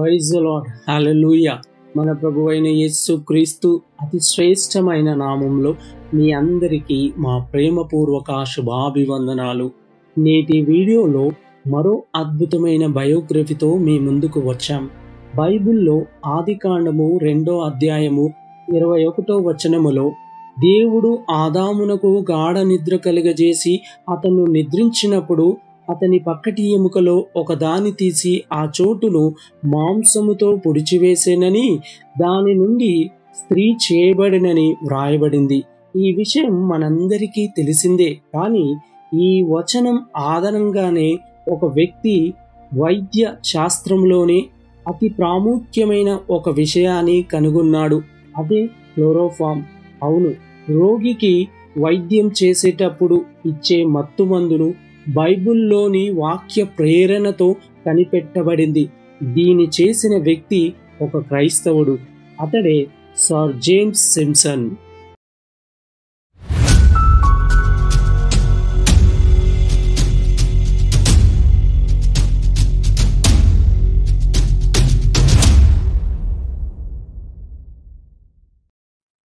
Praise the lord, హల్లెలూయా. మన ప్రభువైన యేసు క్రీస్తు అతి శ్రేష్టమైన నామంలో మీ అందరికీ మా ప్రేమపూర్వక శుభాభివందనాలు. నేటి వీడియోలో మరో అద్భుతమైన బయోగ్రఫీతో మీ ముందుకు వచ్చాం. బైబిల్లో ఆదికాండము 2వ అధ్యాయము 21వ వచనములో దేవుడు ఆదామునకు గాఢ నిద్ర కలుగజేసి అతను నిద్రించినప్పుడు అతని పక్కటి ఎముకలో ఒకదాని తీసి ఆ చోటును మాంసముతో పొడిచివేసేనని, దాని నుండి స్త్రీ చేయబడినని వ్రాయబడింది. ఈ విషయం మనందరికీ తెలిసిందే. కానీ ఈ వచనం ఆధారంగానే ఒక వ్యక్తి వైద్య శాస్త్రంలోనే అతి ప్రాముఖ్యమైన ఒక విషయాన్ని కనుగొన్నాడు. అదే క్లోరోఫామ్. అవును, రోగికి వైద్యం చేసేటప్పుడు ఇచ్చే మత్తుమందును బైబిల్లోని వాక్య ప్రేరణతో కనిపెట్టబడింది. దీని చేసిన వ్యక్తి ఒక క్రైస్తవుడు. అతడే sir James Simpson.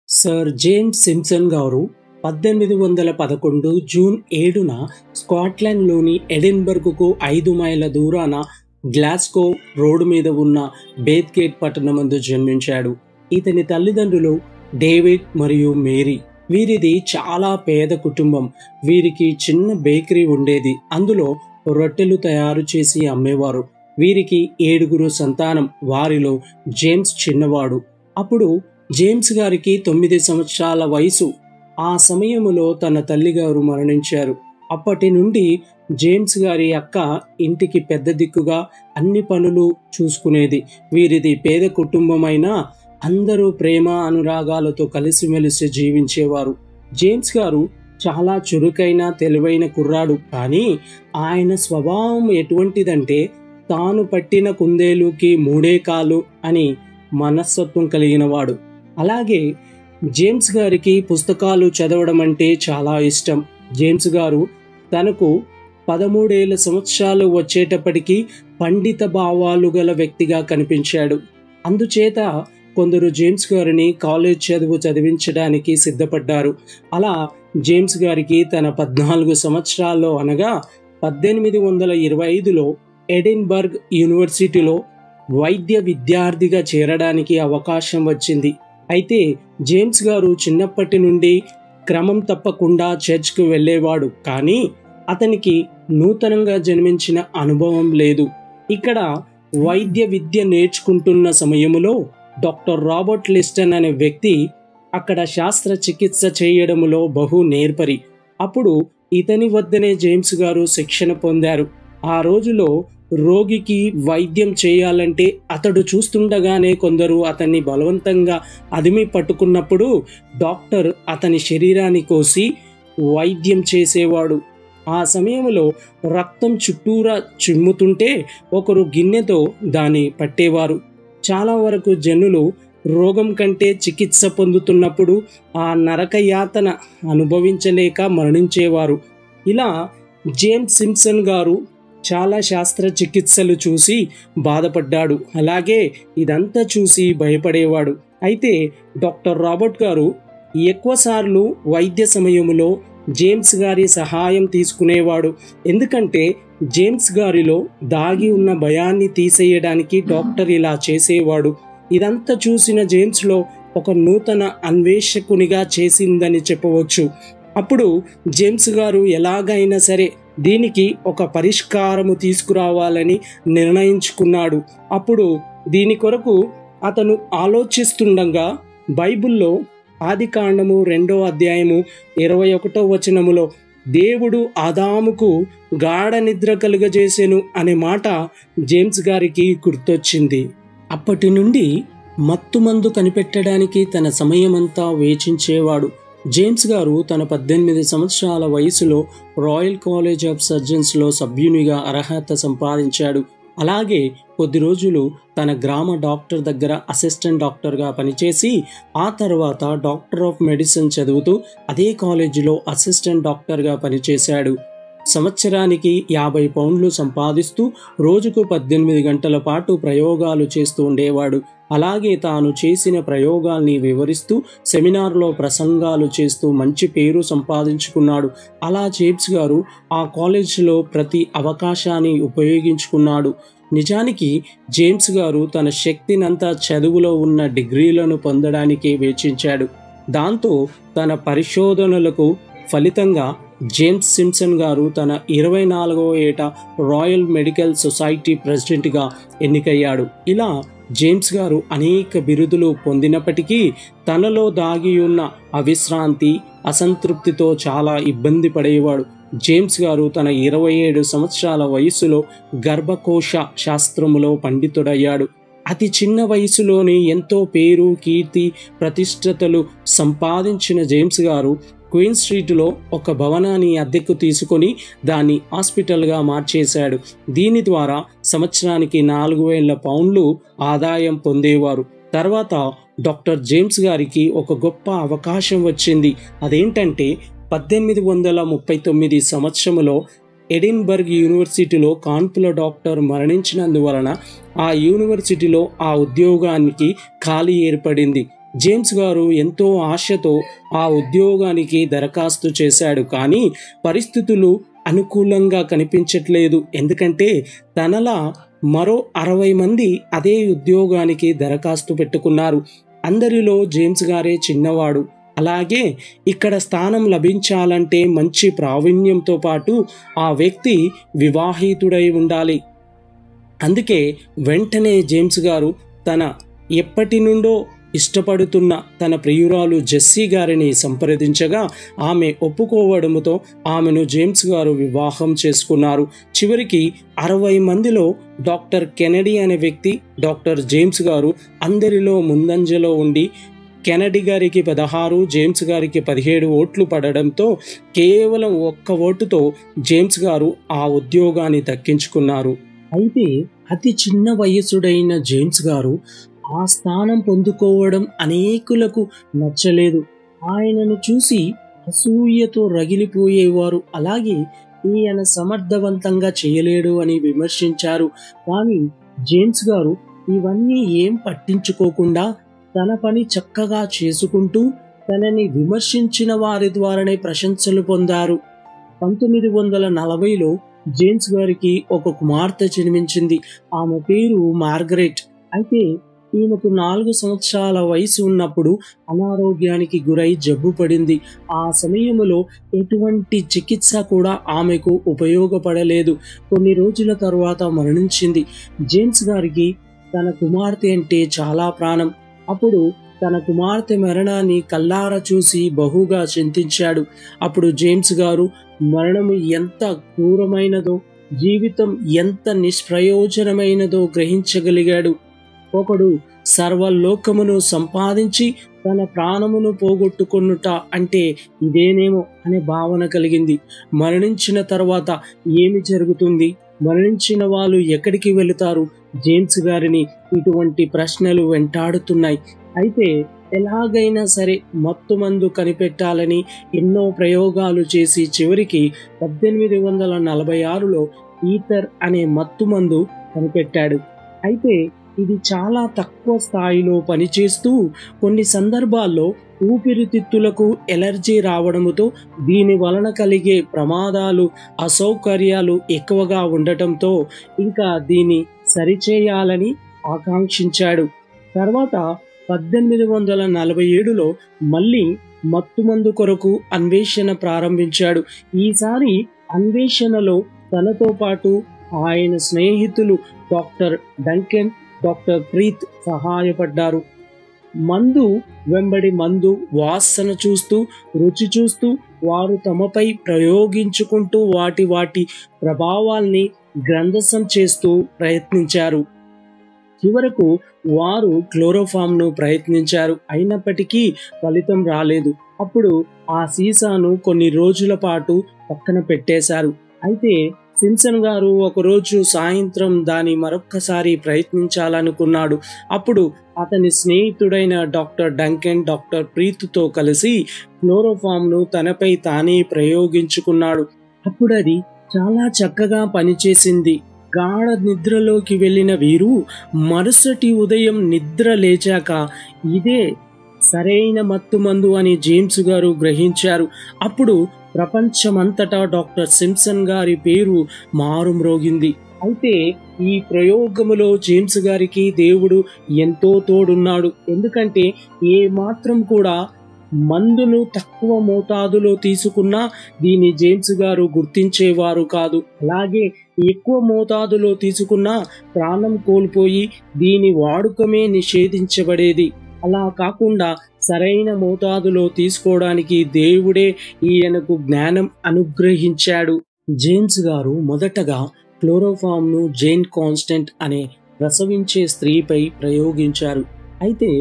Sir James Simpson గారు 1811 జూన్ 7న స్కాట్లాండ్లోని ఎడిన్బర్గ్కు 5 మైళ్ళ దూరాన గ్లాస్గో రోడ్డు మీద ఉన్న బేత్గేట్ పట్టణమందు జన్మించాడు. ఇతని తల్లిదండ్రులు డేవిడ్ మరియు మేరీ. వీరిది చాలా పేద కుటుంబం. వీరికి చిన్న బేకరీ ఉండేది. అందులో రొట్టెలు తయారు చేసి అమ్మేవారు. వీరికి 7 సంతానం. వారిలో జేమ్స్ చిన్నవాడు. అప్పుడు జేమ్స్ గారికి 9 సంవత్సరాల వయసు. ఆ సమయములో తన తల్లిగారు మరణించారు. అప్పటి నుండి జేమ్స్ గారి అక్క ఇంటికి పెద్ద దిక్కుగా అన్ని పనులు చూసుకునేది. వీరిది పేద కుటుంబమైనా అందరూ ప్రేమ అనురాగాలతో కలిసిమెలిసి జీవించేవారు. జేమ్స్ గారు చాలా చురుకైన తెలివైన కుర్రాడు. కానీ ఆయన స్వభావం ఎటువంటిదంటే తాను పట్టిన కుందేలుకి 3 కాళ్ళు అని మనస్తత్వం కలిగినవాడు. అలాగే జేమ్స్ గారికి పుస్తకాలు చదవడం అంటే చాలా ఇష్టం. జేమ్స్ గారు తనకు 13 సంవత్సరాలు వచ్చేటప్పటికి పండిత భావాలు గల వ్యక్తిగా కనిపించాడు. అందుచేత కొందరు జేమ్స్ గారిని కాలేజ్ చదువు చదివించడానికి సిద్ధపడ్డారు. అలా జేమ్స్ గారికి తన 14 సంవత్సరాల్లో అనగా 1825లో ఎడిన్బర్గ్ యూనివర్సిటీలో వైద్య విద్యార్థిగా చేరడానికి అవకాశం వచ్చింది. అయితే జేమ్స్ గారు చిన్నప్పటి నుండి క్రమం తప్పకుండా చర్చ్కు వెళ్ళేవాడు. కానీ అతనికి నూతనంగా జన్మించిన అనుభవం లేదు. ఇక్కడ వైద్య విద్య నేర్చుకుంటున్న సమయములో డాక్టర్ రాబర్ట్ లిస్టన్ అనే వ్యక్తి అక్కడ శాస్త్రచికిత్స చేయడములో బహు నేర్పరి. అప్పుడు ఇతని వద్దనే జేమ్స్ గారు శిక్షణ పొందారు. ఆ రోజులో రోగికి వైద్యం చేయాలంటే అతడు చూస్తుండగానే కొందరు అతన్ని బలవంతంగా అదిమి పట్టుకున్నప్పుడు డాక్టర్ అతని శరీరాన్ని కోసి వైద్యం చేసేవాడు. ఆ సమయంలో రక్తం చుట్టూరా చిమ్ముతుంటే ఒకరు గిన్నెతో దాన్ని పట్టేవారు. చాలా వరకు జనులు రోగం కంటే చికిత్స పొందుతున్నప్పుడు ఆ నరక యాతన అనుభవించలేక మరణించేవారు. ఇలా జేమ్స్ సింప్సన్ గారు చాలా శాస్త్రచికిత్సలు చూసి బాధపడ్డాడు. అలాగే ఇదంతా చూసి భయపడేవాడు. అయితే డాక్టర్ రాబర్ట్ గారు ఎక్కువసార్లు వైద్య సమయంలో జేమ్స్ గారి సహాయం తీసుకునేవాడు. ఎందుకంటే జేమ్స్ గారిలో దాగి ఉన్న భయాన్ని తీసేయడానికి డాక్టర్ ఇలా చేసేవాడు. ఇదంతా చూసిన జేమ్స్లో ఒక నూతన అన్వేషకునిగా చేసిందని చెప్పవచ్చు. అప్పుడు జేమ్స్ గారు ఎలాగైనా సరే దీనికి ఒక పరిష్కారము తీసుకురావాలని నిర్ణయించుకున్నాడు. అప్పుడు దీని కొరకు అతను ఆలోచిస్తుండగా బైబిల్లో ఆదికాండము 2వ అధ్యాయము 21వ వచనములో దేవుడు ఆదాముకు గాఢ నిద్ర కలుగజేసెను అనే మాట జేమ్స్ గారికి గుర్తొచ్చింది. అప్పటి నుండి మత్తుమందు కనిపెట్టడానికి తన సమయమంతా వేచించేవాడు. జేమ్స్ గారు తన 18 సంవత్సరాల వయసులో రాయల్ కాలేజ్ ఆఫ్ సర్జన్స్లో సభ్యునిగా అర్హత సంపాదించాడు. అలాగే కొద్ది రోజులు తన గ్రామ డాక్టర్ దగ్గర అసిస్టెంట్ డాక్టర్గా పనిచేసి ఆ తర్వాత డాక్టర్ ఆఫ్ మెడిసిన్ చదువుతూ అదే కాలేజీలో అసిస్టెంట్ డాక్టర్గా పనిచేశాడు. సంవత్సరానికి 50 పౌండ్లు సంపాదిస్తూ రోజుకు 18 గంటల పాటు ప్రయోగాలు చేస్తూ ఉండేవాడు. అలాగే తాను చేసిన ప్రయోగాల్ని వివరిస్తూ సెమినార్లో ప్రసంగాలు చేస్తూ మంచి పేరు సంపాదించుకున్నాడు. అలా జేమ్స్ గారు ఆ కాలేజీలో ప్రతి అవకాశాన్ని ఉపయోగించుకున్నాడు. నిజానికి జేమ్స్ గారు తన శక్తినంతా చదువులో ఉన్న డిగ్రీలను పొందడానికే వెచ్చించాడు. దాంతో తన పరిశోధనలకు ఫలితంగా జేమ్స్ సింప్సన్ గారు తన 24వ ఏట రాయల్ మెడికల్ సొసైటీ ప్రెసిడెంట్గా ఎన్నికయ్యాడు. ఇలా జేమ్స్ గారు అనేక బిరుదులు పొందినప్పటికీ తనలో దాగి ఉన్న అవిశ్రాంతి, అసంతృప్తితో చాలా ఇబ్బంది పడేవాడు. జేమ్స్ గారు తన 27 సంవత్సరాల వయసులో గర్భకోశ శాస్త్రములో పండితుడయ్యాడు. అతి చిన్న వయసులోనే ఎంతో పేరు, కీర్తి, ప్రతిష్టతలు సంపాదించిన జేమ్స్ గారు క్వీన్ స్ట్రీట్లో ఒక భవనాన్ని అద్దెకు తీసుకొని దాన్ని హాస్పిటల్గా మార్చేశాడు. దీని ద్వారా సంవత్సరానికి 4,000 పౌండ్లు ఆదాయం పొందేవారు. తర్వాత డాక్టర్ జేమ్స్ గారికి ఒక గొప్ప అవకాశం వచ్చింది. అదేంటంటే 1839 సంవత్సరంలో ఎడిన్బర్గ్ యూనివర్సిటీలో కాన్పుల డాక్టర్ మరణించినందువలన ఆ యూనివర్సిటీలో ఆ ఉద్యోగానికి ఖాళీ ఏర్పడింది. జేమ్స్ గారు ఎంతో ఆశతో ఆ ఉద్యోగానికి దరఖాస్తు చేశాడు. కానీ పరిస్థితులు అనుకూలంగా కనిపించట్లేదు. ఎందుకంటే తనలా మరో 60 మంది అదే ఉద్యోగానికి దరఖాస్తు పెట్టుకున్నారు. అందరిలో జేమ్స్ గారే చిన్నవాడు. అలాగే ఇక్కడ స్థానం లభించాలంటే మంచి ప్రావీణ్యంతో పాటు ఆ వ్యక్తి వివాహితుడై ఉండాలి. అందుకే వెంటనే జేమ్స్ గారు తన ఎప్పటి నుండో ఇష్టపడుతున్న తన ప్రియురాలు జెస్సీ గారిని సంప్రదించగా ఆమె ఒప్పుకోవడంతో ఆమెను జేమ్స్ గారు వివాహం చేసుకున్నారు. చివరికి 60 మందిలో డాక్టర్ కెనడీ అనే వ్యక్తి, డాక్టర్ జేమ్స్ గారు అందరిలో ముందంజలో ఉండి కెనడీ గారికి 16, జేమ్స్ గారికి 17 ఓట్లు పడడంతో కేవలం 1 ఓటుతో జేమ్స్ గారు ఆ ఉద్యోగాన్ని దక్కించుకున్నారు. అయితే అతి చిన్న వయసుడైన జేమ్స్ గారు ఆ స్థానం పొందుకోవడం అనేకులకు నచ్చలేదు. ఆయనను చూసి అసూయతో రగిలిపోయేవారు. అలాగే ఈయన సమర్థవంతంగా చేయలేడు అని విమర్శించారు. కానీ జేమ్స్ గారు ఇవన్నీ ఏం పట్టించుకోకుండా తన పని చక్కగా చేసుకుంటూ తనని విమర్శించిన వారి ద్వారానే ప్రశంసలు పొందారు. 1940లో జేమ్స్ గారికి ఒక కుమార్తె జన్మించింది. ఆమె పేరు మార్గరెట్. అయితే ఈమెకు 4 సంవత్సరాల వయసు ఉన్నప్పుడు అనారోగ్యానికి గురై జబ్బు పడింది. ఆ సమయంలో ఎటువంటి చికిత్స కూడా ఆమెకు ఉపయోగపడలేదు. కొన్ని రోజుల తర్వాత మరణించింది. జేమ్స్ గారికి తన కుమార్తె అంటే చాలా ప్రాణం. అప్పుడు తన కుమార్తె మరణాన్ని కల్లారా చూసి బహుగా చింతించాడు. అప్పుడు జేమ్స్ గారు మరణము ఎంత క్రూరమైనదో, జీవితం ఎంత నిష్ప్రయోజనమైనదో గ్రహించగలిగాడు. ఒకడు సర్వలోకమును సంపాదించి తన ప్రాణమును పోగొట్టుకొనుట అంటే ఇదేనేమో అనే భావన కలిగింది. మరణించిన తర్వాత ఏమి జరుగుతుంది? మరణించిన వాళ్ళు ఎక్కడికి వెళుతారు? జేమ్స్ గారిని ఇటువంటి ప్రశ్నలు వెంటాడుతున్నాయి. అయితే ఎలాగైనా సరే మత్తుమందు కనిపెట్టాలని ఎన్నో ప్రయోగాలు చేసి చివరికి 1846లో ఈథర్ అనే మత్తుమందు కనిపెట్టాడు. అయితే ఇది చాలా తక్కువ స్థాయిలో పనిచేస్తూ కొన్ని సందర్భాల్లో ఊపిరితిత్తులకు ఎలర్జీ రావడంతో దీని వలన కలిగే ప్రమాదాలు, అసౌకర్యాలు ఎక్కువగా ఉండటంతో ఇంకా దీన్ని సరిచేయాలని ఆకాంక్షించాడు. తర్వాత 1847లో మళ్ళీ మత్తుమందు కొరకు అన్వేషణ ప్రారంభించాడు. ఈసారి అన్వేషణలో తనతో పాటు ఆయన స్నేహితులు డాక్టర్ డంకెన్, డాక్టర్ ప్రీత్ సహాయపడ్డారు. మందు వెంబడి మందు వాసన చూస్తూ, రుచి చూస్తూ వారు తమపై ప్రయోగించుకుంటూ వాటి ప్రభావాల్ని గ్రంథసం చేస్తూ ప్రయత్నించారు. చివరకు వారు క్లోరోఫామ్ను ప్రయత్నించారు. అయినప్పటికీ ఫలితం రాలేదు. అప్పుడు ఆ సీసాను కొన్ని రోజుల పాటు పక్కన పెట్టేశారు. అయితే సింప్సన్ గారు ఒకరోజు సాయంత్రం దాన్ని మరొక్కసారి ప్రయత్నించాలనుకున్నాడు. అప్పుడు అతని స్నేహితుడైన డాక్టర్ డంకెన్, డాక్టర్ ప్రీత్తో కలిసి క్లోరోఫామ్ను తనపై తానే ప్రయోగించుకున్నాడు. అప్పుడు అది చాలా చక్కగా పనిచేసింది. గాఢ నిద్రలోకి వెళ్ళిన వీరు మరుసటి ఉదయం నిద్ర లేచాక ఇదే సరైన మత్తుమందు అని జేమ్స్ గారు గ్రహించారు. అప్పుడు ప్రపంచమంతటా డాక్టర్ సింప్సన్ గారి పేరు మారుమ్రోగింది. అయితే ఈ ప్రయోగములో జేమ్స్ గారికి దేవుడు ఎంతో తోడున్నాడు. ఎందుకంటే ఏ మాత్రం కూడా మందును తక్కువ మోతాదులో తీసుకున్నా దీన్ని జేమ్స్ గారు గుర్తించేవారు కాదు. అలాగే ఎక్కువ మోతాదులో తీసుకున్నా ప్రాణం కోల్పోయి దీని వాడుకమే నిషేధించబడేది. అలా కాకుండా సరైన మోతాదులో తీసుకోవడానికి దేవుడే ఈయనకు జ్ఞానం అనుగ్రహించాడు. జేమ్స్ గారు మొదటగా క్లోరోఫామ్ను జేన్ కాన్స్టెంట్ అనే ప్రసవించే స్త్రీపై ప్రయోగించారు. అయితే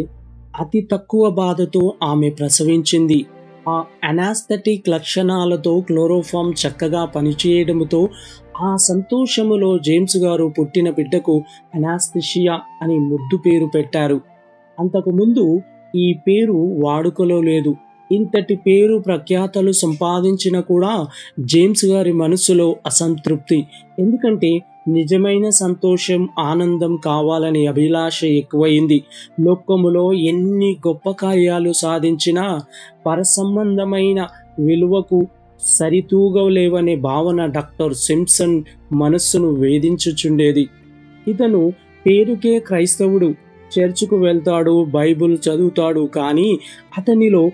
అతి తక్కువ బాధతో ఆమె ప్రసవించింది. ఆ అనాస్థెటిక్ లక్షణాలతో క్లోరోఫామ్ చక్కగా పనిచేయడంతో ఆ సంతోషములో జేమ్స్ గారు పుట్టిన బిడ్డకు అనాస్థిషియా అని ముద్దు పేరు పెట్టారు. అంతకుముందు ఈ పేరు వాడుకలో లేదు. ఇంతటి పేరు ప్రఖ్యాతలు సంపాదించిన కూడా జేమ్స్ గారి మనసులో అసంతృప్తి. ఎందుకంటే నిజమైన సంతోషం, ఆనందం కావాలని అభిలాష ఎక్కువైంది. లోకములో ఎన్ని గొప్ప కార్యాలు సాధించినా పరసంబంధమైన విలువకు సరితూగలేవనే భావన డాక్టర్ సింప్సన్ మనస్సును వేధించుచుండేది. ఇతను పేరుకే క్రైస్తవుడు, చర్చికు వెళ్తాడు, బైబిల్ చదువుతాడు, కానీ అతనిలో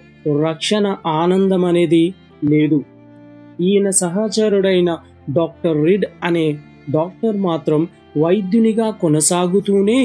రక్షణ ఆనందం అనేది లేదు. ఈయన సహచరుడైన డాక్టర్ రీడ్ అనే డాక్టర్ మాత్రం వైద్యునిగా కొనసాగుతూనే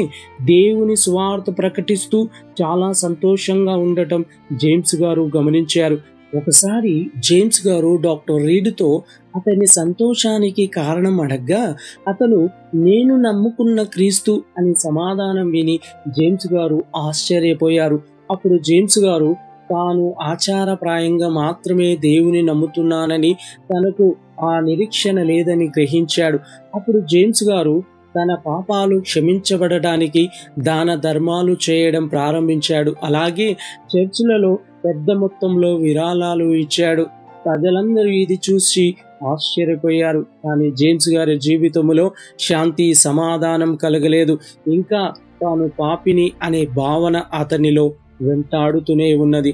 దేవుని సువార్త ప్రకటిస్తూ చాలా సంతోషంగా ఉండటం జేమ్స్ గారు గమనించారు. ఒకసారి జేమ్స్ గారు డాక్టర్ రీడ్తో అతని సంతోషానికి కారణం అడగ్గా అతను నేను నమ్ముకున్న క్రీస్తు అని సమాధానం విని జేమ్స్ గారు ఆశ్చర్యపోయారు. అప్పుడు జేమ్స్ గారు తాను ఆచారప్రాయంగా మాత్రమే దేవుని నమ్ముతున్నానని, తనకు ఆ నిరీక్షణ లేదని గ్రహించాడు. అప్పుడు జేమ్స్ గారు తన పాపాలు క్షమించబడడానికి దాన ధర్మాలు చేయడం ప్రారంభించాడు. అలాగే చర్చిలలో పెద్ద మొత్తంలో విరాళాలు ఇచ్చాడు. ప్రజలందరూ ఇది చూసి ఆశ్చర్యపోయారు. కానీ జేమ్స్ గారి జీవితంలో శాంతి, సమాధానం కలగలేదు. ఇంకా తాను పాపిని అనే భావన అతనిలో వెంటాడుతూనే ఉన్నది.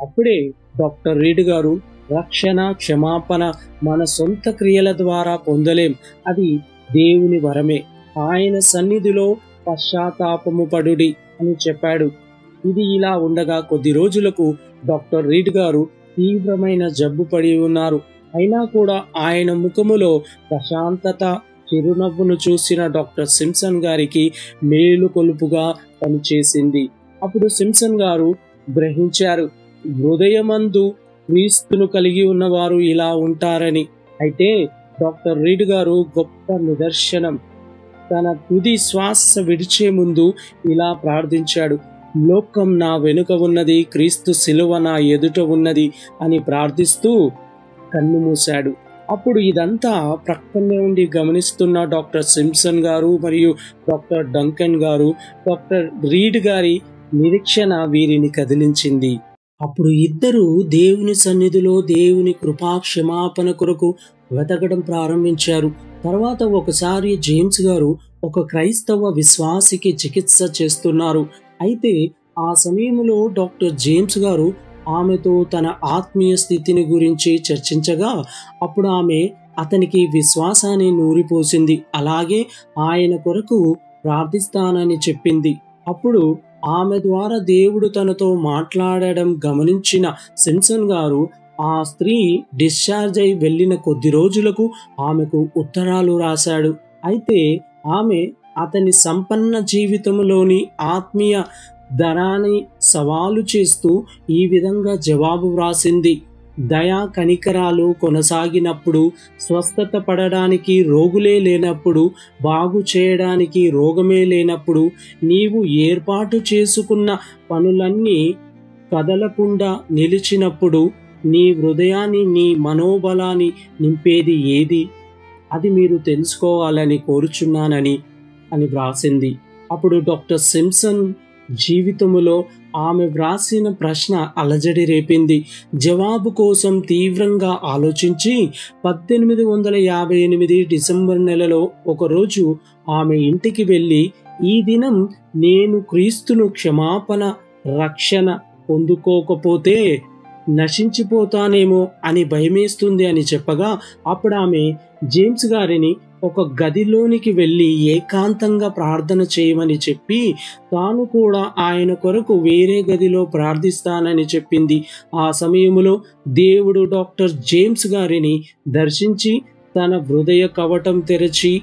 అప్పుడే డాక్టర్ రీడ్ గారు రక్షణ, క్షమాపణ మన సొంత క్రియల ద్వారా పొందలేం, అది దేవుని వరమే, ఆయన సన్నిధిలో పశ్చాత్తాపము పడుడి అని చెప్పాడు. ఇది ఇలా ఉండగా కొద్ది రోజులకు డాక్టర్ రీడ్ గారు తీవ్రమైన జబ్బు పడి ఉన్నారు. అయినా కూడా ఆయన ముఖములో ప్రశాంతత, చిరునవ్వును చూసిన డాక్టర్ సింప్సన్ గారికి మేలుకొలుపుగా పనిచేసింది. అప్పుడు సింప్సన్ గారు గ్రహించారు, హృదయమందు క్రీస్తును కలిగి ఉన్నవారు ఇలా ఉంటారని. అయితే డాక్టర్ రీడ్ గారు గొప్ప నిదర్శనం. తన తుది శ్వాస విడిచే ముందు ఇలా ప్రార్థించాడు, లోకం నా వెనుక ఉన్నది, క్రీస్తు శిలువ నా ఎదుట ఉన్నది అని ప్రార్థిస్తూ కన్ను మూశాడు. అప్పుడు ఇదంతా ప్రక్కనే ఉండి గమనిస్తున్న డాక్టర్ సింప్సన్ గారు మరియు డాక్టర్ డంకన్ గారు డాక్టర్ రీడ్ గారి నిరీక్షణ వీరిని కదిలించింది. అప్పుడు ఇద్దరు దేవుని సన్నిధిలో దేవుని కృపా క్షమాపణ కొరకు వెతకడం ప్రారంభించారు. తర్వాత ఒకసారి జేమ్స్ గారు ఒక క్రైస్తవ విశ్వాసికి చికిత్స చేస్తున్నారు. అయితే ఆ సమయంలో డాక్టర్ జేమ్స్ గారు ఆమెతో తన ఆత్మీయ స్థితిని గురించి చర్చించగా అప్పుడు ఆమె అతనికి విశ్వాసాన్ని నూరిపోసింది. అలాగే ఆయన కొరకు ప్రార్థిస్తానని చెప్పింది. అప్పుడు ఆమె ద్వారా దేవుడు తనతో మాట్లాడడం గమనించిన సింప్సన్ గారు ఆ స్త్రీ డిశ్చార్జ్ అయి వెళ్ళిన కొద్ది రోజులకు ఆమెకు ఉత్తరాలు రాశాడు. అయితే ఆమె అతని సంపన్న జీవితంలోని ఆత్మీయ ధరాన్ని సవాలు చేస్తూ ఈ విధంగా జవాబు వ్రాసింది, దయా కనికరాలు కొనసాగినప్పుడు, స్వస్థత పడడానికి రోగులే లేనప్పుడు, బాగు చేయడానికి రోగమే లేనప్పుడు, నీవు ఏర్పాటు చేసుకున్న పనులన్నీ కదలకుండా నిలిచినప్పుడు, నీ హృదయాన్ని, నీ మనోబలాన్ని నింపేది ఏది? అది మీరు తెలుసుకోవాలని కోరుచున్నానని అని వ్రాసింది. అప్పుడు డాక్టర్ సింప్సన్ జీవితములో ఆమె వ్రాసిన ప్రశ్న అలజడి రేపింది. జవాబు కోసం తీవ్రంగా ఆలోచించి 1858 డిసెంబర్ నెలలో ఒకరోజు ఆమె ఇంటికి వెళ్ళి, ఈ దినం నేను క్రీస్తును క్షమాపణ రక్షణ పొందుకోకపోతే నశించిపోతానేమో అని భయమేస్తుంది అని చెప్పగా, అప్పుడు ఆమె జేమ్స్ గారిని ఒక గదిలోనికి వెళ్ళి ఏకాంతంగా ప్రార్థన చేయమని చెప్పి, తాను కూడా ఆయన కొరకు వేరే గదిలో ప్రార్థిస్తానని చెప్పింది. ఆ సమయంలో దేవుడు డాక్టర్ జేమ్స్ గారిని దర్శించి తన హృదయ కవటం తెరచి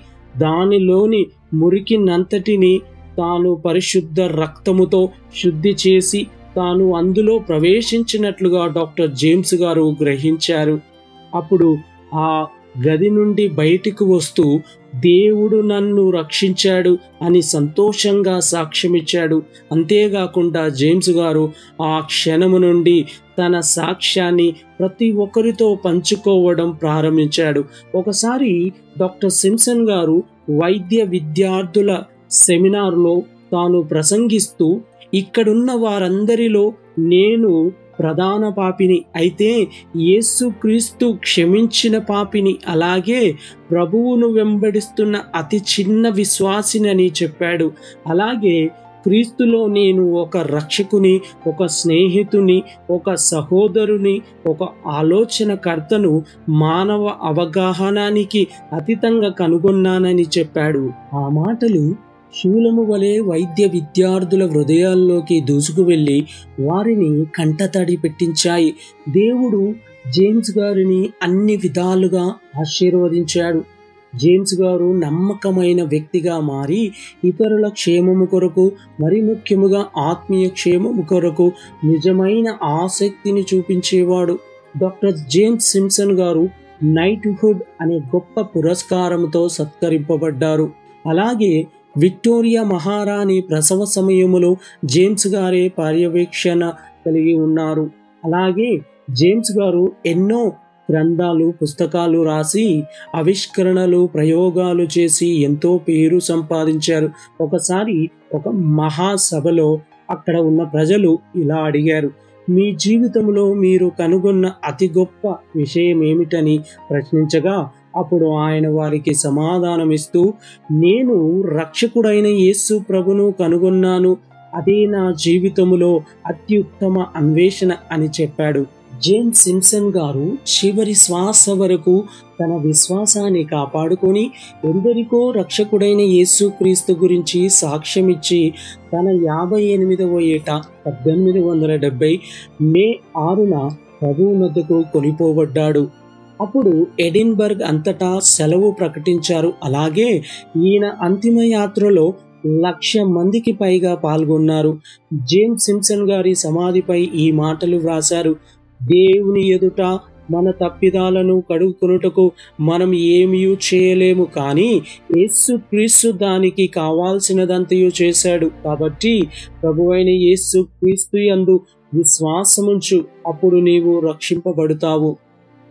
దానిలోని మురికినంతటిని తాను పరిశుద్ధ రక్తముతో శుద్ధి చేసి తాను అందులో ప్రవేశించినట్లుగా డాక్టర్ జేమ్స్ గారు గ్రహించారు. అప్పుడు ఆ గది నుండి బయటికి వస్తూ దేవుడు నన్ను రక్షించాడు అని సంతోషంగా సాక్ష్యమిచ్చాడు. అంతేకాకుండా జేమ్స్ గారు ఆ క్షణము నుండి తన సాక్ష్యాన్ని ప్రతి ఒక్కరితో పంచుకోవడం ప్రారంభించాడు. ఒకసారి డాక్టర్ సింప్సన్ గారు వైద్య విద్యార్థుల సెమినార్లో తాను ప్రసంగిస్తూ, ఇక్కడున్న వారందరిలో నేను ప్రధాన పాపిని, అయితే యేసుక్రీస్తు క్షమించిన పాపిని, అలాగే ప్రభువును వెంబడిస్తున్న అతి చిన్న విశ్వాసినని చెప్పాడు. అలాగే క్రీస్తులో నేను ఒక రక్షకుని, ఒక స్నేహితుని, ఒక సహోదరుని, ఒక ఆలోచనకర్తను మానవ అవగాహనానికి అతీతంగా కనుగొన్నానని చెప్పాడు. ఆ మాటలు శూలము వలె వైద్య విద్యార్థుల హృదయాల్లోకి దూసుకు వెళ్ళి వారిని కంటతడి పెట్టించాయి. దేవుడు జేమ్స్ గారిని అన్ని విధాలుగా ఆశీర్వదించాడు. జేమ్స్ గారు నమ్మకమైన వ్యక్తిగా మారి ఇతరుల క్షేమము కొరకు, మరి ముఖ్యముగా ఆత్మీయ క్షేమము కొరకు నిజమైన ఆసక్తిని చూపించేవాడు. డాక్టర్ జేమ్స్ సింప్సన్ గారు నైట్హుడ్ అనే గొప్ప పురస్కారంతో సత్కరింపబడ్డారు. అలాగే విక్టోరియా మహారాణి ప్రసవ సమయములో జేమ్స్ గారే పర్యవేక్షణ కలిగి ఉన్నారు. అలాగే జేమ్స్ గారు ఎన్నో గ్రంథాలు, పుస్తకాలు రాసి ఆవిష్కరణలు, ప్రయోగాలు చేసి ఎంతో పేరు సంపాదించారు. ఒకసారి ఒక మహాసభలో అక్కడ ఉన్న ప్రజలు ఇలా అడిగారు, మీ జీవితంలో మీరు కనుగొన్న అతి గొప్ప విషయం ఏమిటని ప్రశ్నించగా, అప్పుడు ఆయన వారికి సమాధానమిస్తూ, నేను రక్షకుడైన యేసు ప్రభును కనుగొన్నాను, అదే నా జీవితంలో అత్యుత్తమ అన్వేషణ అని చెప్పాడు. జేమ్స్ సింప్సన్ గారు చివరి శ్వాస వరకు తన విశ్వాసాన్ని కాపాడుకొని ఎందరికో రక్షకుడైన యేసుక్రీస్తు గురించి సాక్ష్యమిచ్చి తన 58వ ఏట 1870 మే 6న ప్రభువు వద్దకు కొనిపోబడ్డాడు. అప్పుడు ఎడిన్బర్గ్ అంతటా సెలవు ప్రకటించారు. అలాగే ఈయన అంతిమ యాత్రలో 1,00,000 మందికి పైగా పాల్గొన్నారు. జేమ్స్ సింప్సన్ గారి సమాధిపై ఈ మాటలు వ్రాశారు, దేవుని ఎదుట మన తప్పిదాలను కడుక్కునుటకు మనం ఏమీ చేయలేము, కానీ యేసుక్రీస్తు దానికి కావాల్సినదంతయు చేశాడు. కాబట్టి ప్రభువైన యేసుక్రీస్తు యందు విశ్వాసముంచు, అప్పుడు నీవు రక్షింపబడుతావు.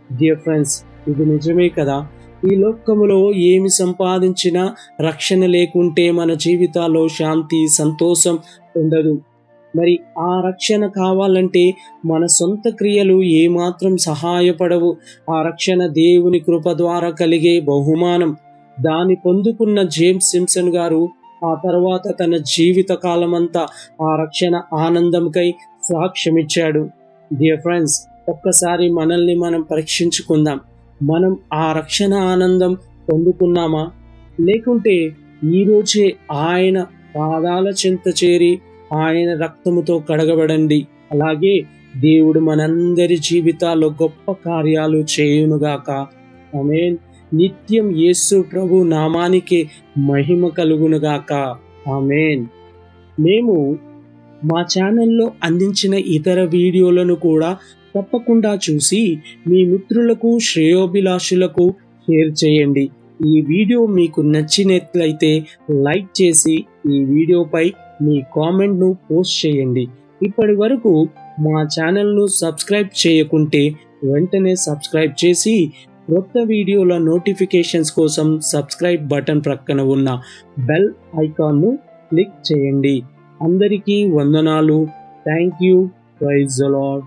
డియర్ ఫ్రెండ్స్, ఇది నిజమే కదా. ఈ లోకములో ఏమి సంపాదించినా రక్షణ లేకుంటే మన జీవితాల్లో శాంతి, సంతోషం ఉండదు. మరి ఆ రక్షణ కావాలంటే మన సొంత క్రియలు ఏమాత్రం సహాయపడవు. ఆ రక్షణ దేవుని కృప ద్వారా కలిగే బహుమానం. దాన్ని పొందుకున్న జేమ్స్ సింప్సన్ గారు ఆ తర్వాత తన జీవిత కాలమంతా ఆ రక్షణ ఆనందంకై సాక్ష్యమిచ్చాడు. డియర్ ఫ్రెండ్స్, ఒక్కసారి మనల్ని మనం పరీక్షించుకుందాం. మనం ఆ రక్షణ ఆనందం పొందుకున్నామా? లేకుంటే ఈరోజే ఆయన పాదాల చెంత చేరి ఆయన రక్తముతో కడగబడండి. అలాగే దేవుడు మనందరి జీవితాల్లో గొప్ప కార్యాలు చేయునుగాక. ఆమేన్. నిత్యం యేసు ప్రభు నామానికి మహిమ కలుగునుగాక. ఆమేన్. మేము మా ఛానల్లో అందించిన ఇతర వీడియోలను కూడా తప్పకుండా చూసి మీ మిత్రులకు, శ్రేయోభిలాషులకు షేర్ చేయండి. ఈ వీడియో మీకు నచ్చినట్లయితే లైక్ చేసి ఈ వీడియోపై మీ కామెంట్ను పోస్ట్ చేయండి. ఇప్పటి వరకు మా ఛానల్ను సబ్స్క్రైబ్ చేయకుంటే వెంటనే సబ్స్క్రైబ్ చేసి కొత్త వీడియోల నోటిఫికేషన్స్ కోసం సబ్స్క్రైబ్ బటన్ ప్రక్కన ఉన్న బెల్ ఐకాన్ను క్లిక్ చేయండి. అందరికీ వందనాలు. Thank you. Praise the lord.